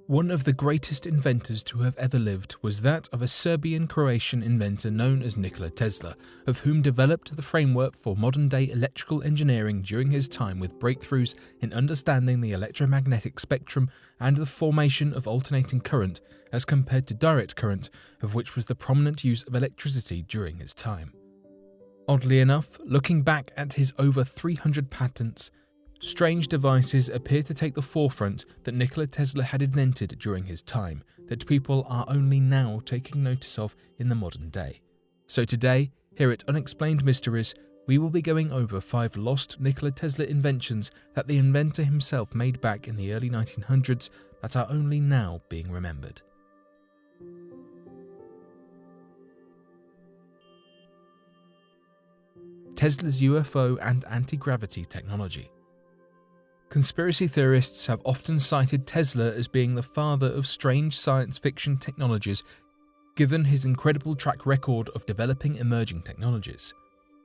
One of the greatest inventors to have ever lived was that of a Serbian-Croatian inventor known as Nikola Tesla, of whom developed the framework for modern-day electrical engineering during his time with breakthroughs in understanding the electromagnetic spectrum and the formation of alternating current as compared to direct current, of which was the prominent use of electricity during his time. Oddly enough, looking back at his over 300 patents, strange devices appear to take the forefront that Nikola Tesla had invented during his time, that people are only now taking notice of in the modern day. So today, here at Unexplained Mysteries, we will be going over 5 lost Nikola Tesla inventions that the inventor himself made back in the early 1900s that are only now being remembered. Tesla's UFO and anti-gravity technology. Conspiracy theorists have often cited Tesla as being the father of strange science fiction technologies, given his incredible track record of developing emerging technologies.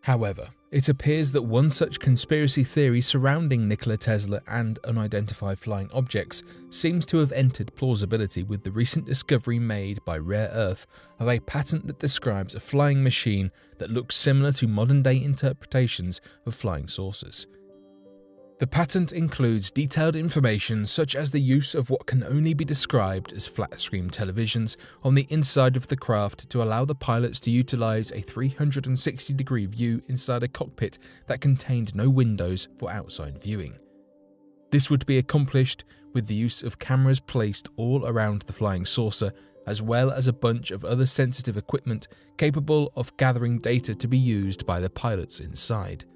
However, it appears that one such conspiracy theory surrounding Nikola Tesla and unidentified flying objects seems to have entered plausibility with the recent discovery made by Rare Earth of a patent that describes a flying machine that looks similar to modern-day interpretations of flying saucers. The patent includes detailed information such as the use of what can only be described as flat-screen televisions on the inside of the craft to allow the pilots to utilize a 360-degree view inside a cockpit that contained no windows for outside viewing. This would be accomplished with the use of cameras placed all around the flying saucer, as well as a bunch of other sensitive equipment capable of gathering data to be used by the pilots inside.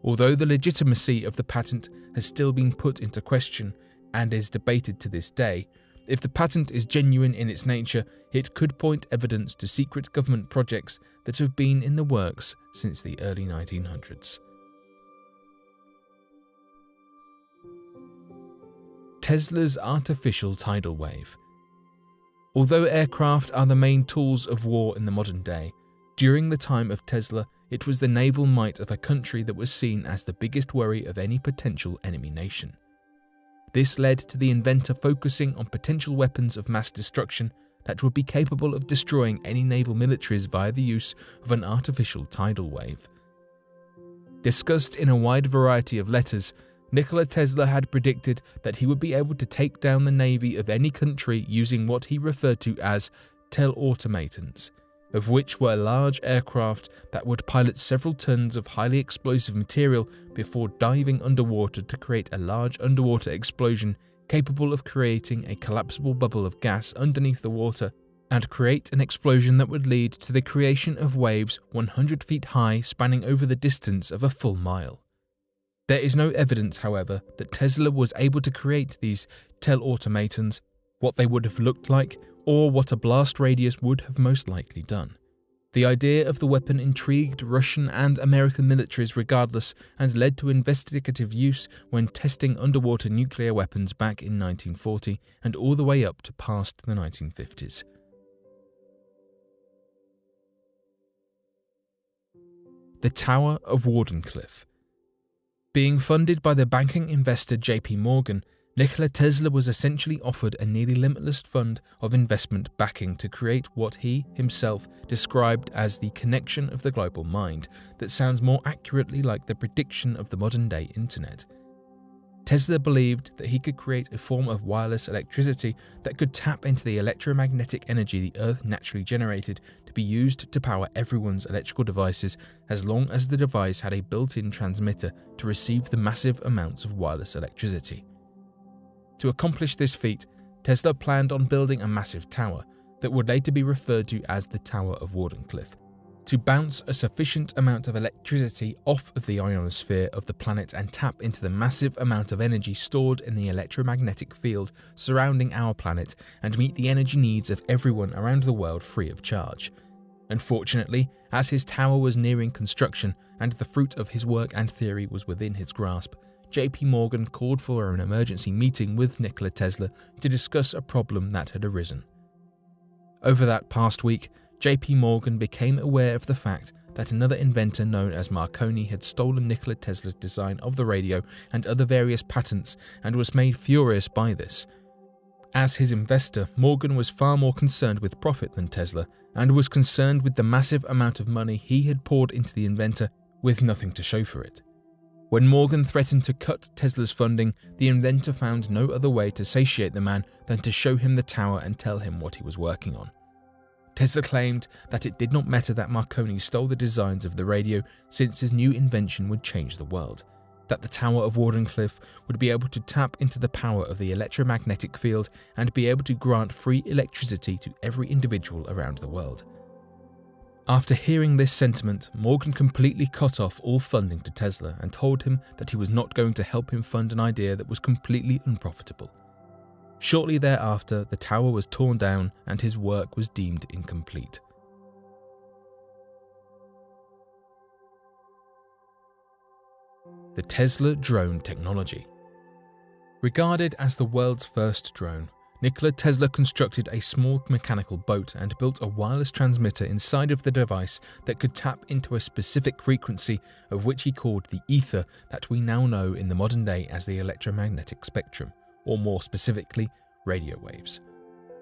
Although the legitimacy of the patent has still been put into question and is debated to this day, if the patent is genuine in its nature, it could point evidence to secret government projects that have been in the works since the early 1900s. Tesla's artificial tidal wave. Although aircraft are the main tools of war in the modern day, during the time of Tesla, it was the naval might of a country that was seen as the biggest worry of any potential enemy nation. This led to the inventor focusing on potential weapons of mass destruction that would be capable of destroying any naval militaries via the use of an artificial tidal wave. Discussed in a wide variety of letters, Nikola Tesla had predicted that he would be able to take down the navy of any country using what he referred to as teleautomatons, of which were large aircraft that would pilot several tons of highly explosive material before diving underwater to create a large underwater explosion capable of creating a collapsible bubble of gas underneath the water and create an explosion that would lead to the creation of waves 100 feet high spanning over the distance of a full mile. There is no evidence, however, that Tesla was able to create these teleautomatons, what they would have looked like, or what a blast radius would have most likely done. The idea of the weapon intrigued Russian and American militaries regardless and led to investigative use when testing underwater nuclear weapons back in 1940 and all the way up to past the 1950s. The Tower of Wardenclyffe. Being funded by the banking investor JP Morgan, Nikola Tesla was essentially offered a nearly limitless fund of investment backing to create what he himself described as the connection of the global mind that sounds more accurately like the prediction of the modern-day internet. Tesla believed that he could create a form of wireless electricity that could tap into the electromagnetic energy the Earth naturally generated to be used to power everyone's electrical devices as long as the device had a built-in transmitter to receive the massive amounts of wireless electricity. To accomplish this feat, Tesla planned on building a massive tower that would later be referred to as the Tower of Wardenclyffe, to bounce a sufficient amount of electricity off of the ionosphere of the planet and tap into the massive amount of energy stored in the electromagnetic field surrounding our planet and meet the energy needs of everyone around the world free of charge. Unfortunately, as his tower was nearing construction and the fruit of his work and theory was within his grasp, JP Morgan called for an emergency meeting with Nikola Tesla to discuss a problem that had arisen. Over that past week, JP Morgan became aware of the fact that another inventor known as Marconi had stolen Nikola Tesla's design of the radio and other various patents and was made furious by this. As his investor, Morgan was far more concerned with profit than Tesla, and was concerned with the massive amount of money he had poured into the inventor with nothing to show for it. When Morgan threatened to cut Tesla's funding, the inventor found no other way to satiate the man than to show him the tower and tell him what he was working on. Tesla claimed that it did not matter that Marconi stole the designs of the radio, since his new invention would change the world, that the Tower of Wardenclyffe would be able to tap into the power of the electromagnetic field and be able to grant free electricity to every individual around the world. After hearing this sentiment, Morgan completely cut off all funding to Tesla and told him that he was not going to help him fund an idea that was completely unprofitable. Shortly thereafter, the tower was torn down and his work was deemed incomplete. The Tesla drone technology. Regarded as the world's first drone, Nikola Tesla constructed a small mechanical boat and built a wireless transmitter inside of the device that could tap into a specific frequency, of which he called the ether, that we now know in the modern day as the electromagnetic spectrum, or more specifically, radio waves.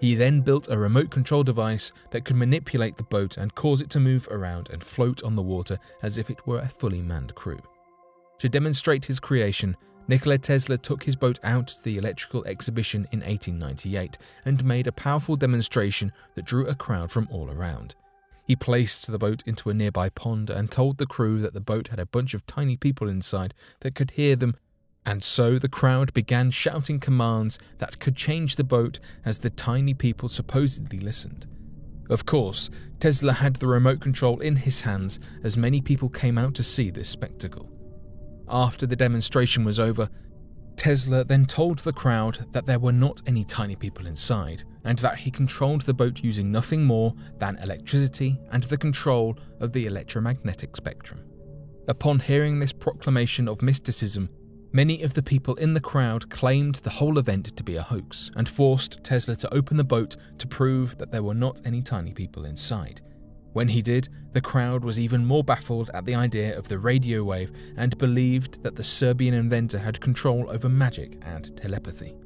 He then built a remote control device that could manipulate the boat and cause it to move around and float on the water as if it were a fully manned crew. To demonstrate his creation, Nikola Tesla took his boat out to the electrical exhibition in 1898 and made a powerful demonstration that drew a crowd from all around. He placed the boat into a nearby pond and told the crew that the boat had a bunch of tiny people inside that could hear them, and so the crowd began shouting commands that could change the boat as the tiny people supposedly listened. Of course, Tesla had the remote control in his hands as many people came out to see this spectacle. After the demonstration was over, Tesla then told the crowd that there were not any tiny people inside, and that he controlled the boat using nothing more than electricity and the control of the electromagnetic spectrum. Upon hearing this proclamation of mysticism, many of the people in the crowd claimed the whole event to be a hoax and forced Tesla to open the boat to prove that there were not any tiny people inside. When he did, the crowd was even more baffled at the idea of the radio wave and believed that the Serbian inventor had control over magic and telepathy.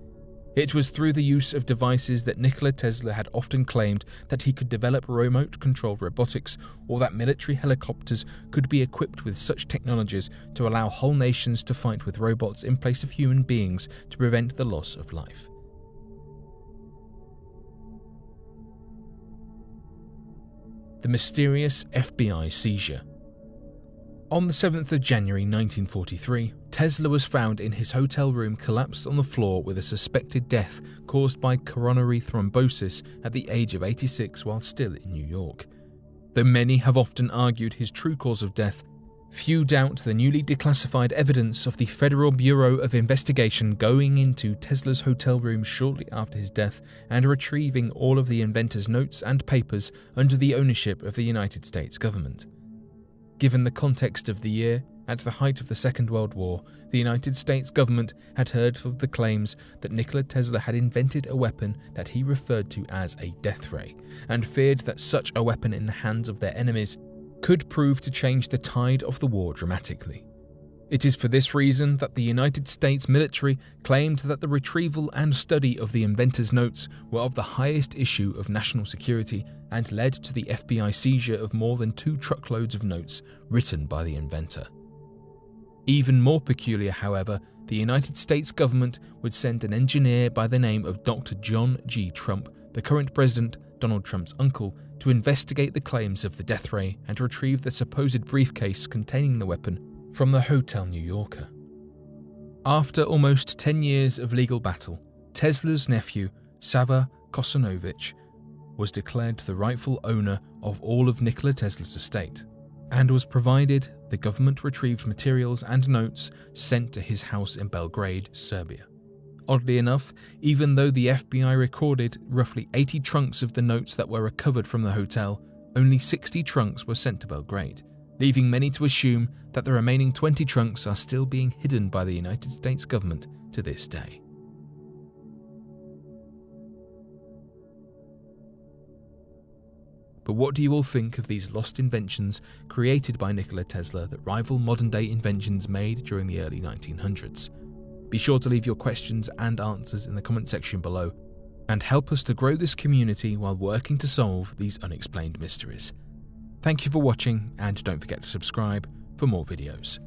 It was through the use of devices that Nikola Tesla had often claimed that he could develop remote-controlled robotics, or that military helicopters could be equipped with such technologies to allow whole nations to fight with robots in place of human beings to prevent the loss of life. The mysterious FBI seizure. On the 7th of January 1943, Tesla was found in his hotel room collapsed on the floor with a suspected death caused by coronary thrombosis at the age of 86 while still in New York. Though many have often argued his true cause of death, few doubt the newly declassified evidence of the Federal Bureau of Investigation going into Tesla's hotel room shortly after his death and retrieving all of the inventor's notes and papers under the ownership of the United States government. Given the context of the year, at the height of the Second World War, the United States government had heard of the claims that Nikola Tesla had invented a weapon that he referred to as a death ray, and feared that such a weapon in the hands of their enemies could prove to change the tide of the war dramatically. It is for this reason that the United States military claimed that the retrieval and study of the inventor's notes were of the highest issue of national security and led to the FBI seizure of more than 2 truckloads of notes written by the inventor. Even more peculiar, however, the United States government would send an engineer by the name of Dr. John G. Trump, the current president, Donald Trump's uncle, to investigate the claims of the death ray and retrieve the supposed briefcase containing the weapon from the Hotel New Yorker. After almost 10 years of legal battle, Tesla's nephew, Sava Kosanovich, was declared the rightful owner of all of Nikola Tesla's estate, and was provided the government-retrieved materials and notes sent to his house in Belgrade, Serbia. Oddly enough, even though the FBI recorded roughly 80 trunks of the notes that were recovered from the hotel, only 60 trunks were sent to Belgrade, leaving many to assume that the remaining 20 trunks are still being hidden by the United States government to this day. But what do you all think of these lost inventions created by Nikola Tesla that rival modern-day inventions made during the early 1900s? Be sure to leave your questions and answers in the comment section below. and help us to grow this community while working to solve these unexplained mysteries. Thank you for watching, and don't forget to subscribe for more videos.